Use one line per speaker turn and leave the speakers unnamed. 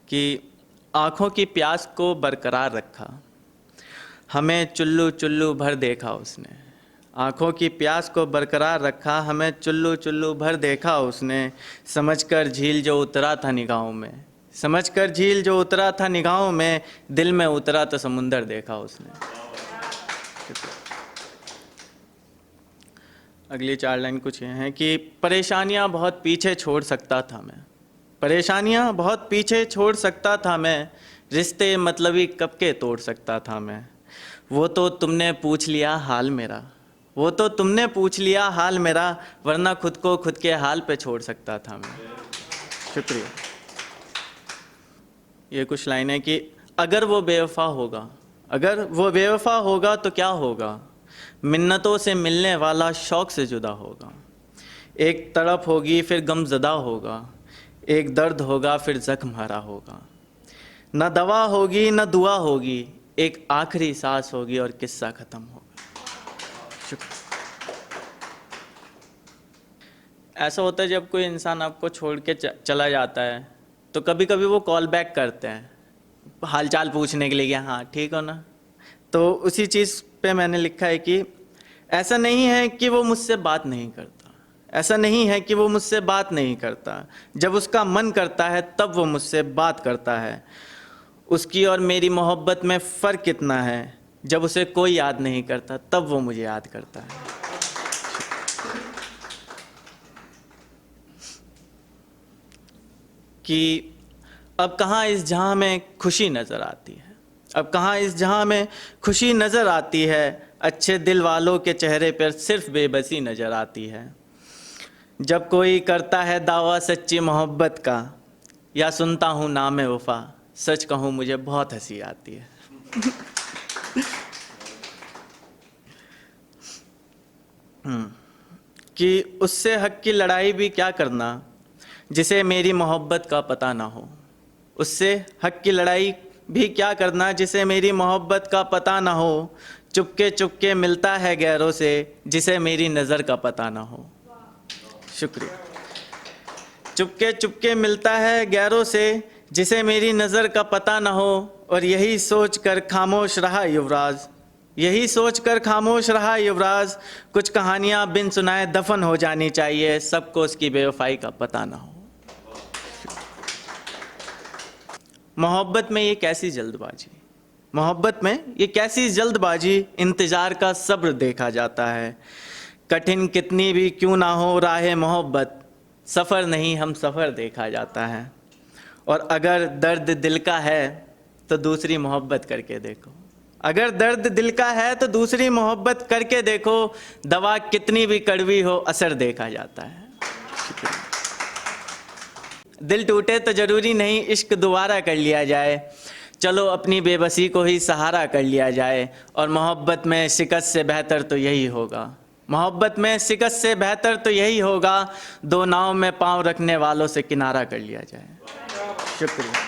कि आँखों की प्यास को बरकरार रखा, हमें चुल्लू चुल्लू भर देखा उसने। आँखों की प्यास को बरकरार रखा, हमें चुल्लू चुल्लू भर देखा उसने। समझकर झील जो उतरा था निगाहों में, समझकर झील जो उतरा था निगाहों में, दिल में उतरा तो समुंदर देखा उसने। अगली 4 लाइन कुछ ये हैं कि परेशानियां बहुत पीछे छोड़ सकता था मैं, परेशानियां बहुत पीछे छोड़ सकता था मैं, रिश्ते मतलबी कब के तोड़ सकता था मैं। वो तो तुमने पूछ लिया हाल मेरा, वो तो तुमने पूछ लिया हाल मेरा, वरना खुद को खुद के हाल पे छोड़ सकता था मैं। शुक्रिया। ये कुछ लाइनें कि अगर वो बेवफा होगा, अगर वो बेवफा होगा तो क्या होगा, मिन्नतों से मिलने वाला शौक़ से जुदा होगा। एक तड़प होगी फिर गमज़दा होगा, एक दर्द होगा फिर ज़ख्म हरा होगा। न दवा होगी न दुआ होगी, एक आखिरी सांस होगी और किस्सा ख़त्म होगा। शुक्रिया। ऐसा होता है जब कोई इंसान आपको छोड़ के चला जाता है तो कभी कभी वो कॉल बैक करते हैं हालचाल पूछने के लिए कि हाँ ठीक हो ना। तो उसी चीज़ पे मैंने लिखा है कि ऐसा नहीं है कि वो मुझसे बात नहीं करता, ऐसा नहीं है कि वो मुझसे बात नहीं करता, जब उसका मन करता है तब वो मुझसे बात करता है। उसकी और मेरी मोहब्बत में फ़र्क कितना है, जब उसे कोई याद नहीं करता तब वो मुझे याद करता है। कि अब कहाँ इस जहाँ में खुशी नज़र आती है, अब कहाँ इस जहाँ में खुशी नज़र आती है, अच्छे दिल वालों के चेहरे पर सिर्फ बेबसी नज़र आती है। जब कोई करता है दावा सच्ची मोहब्बत का, या सुनता हूँ नाम वफ़ा, सच कहूँ मुझे बहुत हंसी आती है। कि उससे हक की लड़ाई भी क्या करना, जिसे मेरी मोहब्बत का पता ना हो। उससे हक की लड़ाई भी क्या करना, जिसे मेरी मोहब्बत का पता ना हो। चुपके चुपके मिलता है गैरों से, जिसे मेरी नज़र का पता ना हो। शुक्रिया। चुपके चुपके मिलता है गैरों से, जिसे मेरी नज़र का पता ना हो। और यही सोच कर खामोश रहा युवराज, यही सोच कर खामोश रहा युवराज, कुछ कहानियाँ बिन सुनाए दफन हो जानी चाहिए, सबको उसकी बेवफाई का पता ना हो। मोहब्बत में ये कैसी जल्दबाजी, मोहब्बत में ये कैसी जल्दबाजी, इंतज़ार का सब्र देखा जाता है। कठिन कितनी भी क्यों ना हो राह मोहब्बत, सफ़र नहीं हम सफ़र देखा जाता है। और अगर दर्द दिल का है तो दूसरी मोहब्बत करके देखो, अगर दर्द दिल का है तो दूसरी मोहब्बत करके देखो। दवा कितनी भी कड़वी हो असर देखा जाता है। दिल टूटे तो ज़रूरी नहीं इश्क दोबारा कर लिया जाए, चलो अपनी बेबसी को ही सहारा कर लिया जाए। और मोहब्बत में शिकस्त से बेहतर तो यही होगा, मोहब्बत में शिकस्त से बेहतर तो यही होगा, दो नाव में पाँव रखने वालों से किनारा कर लिया जाए। शुक्रिया।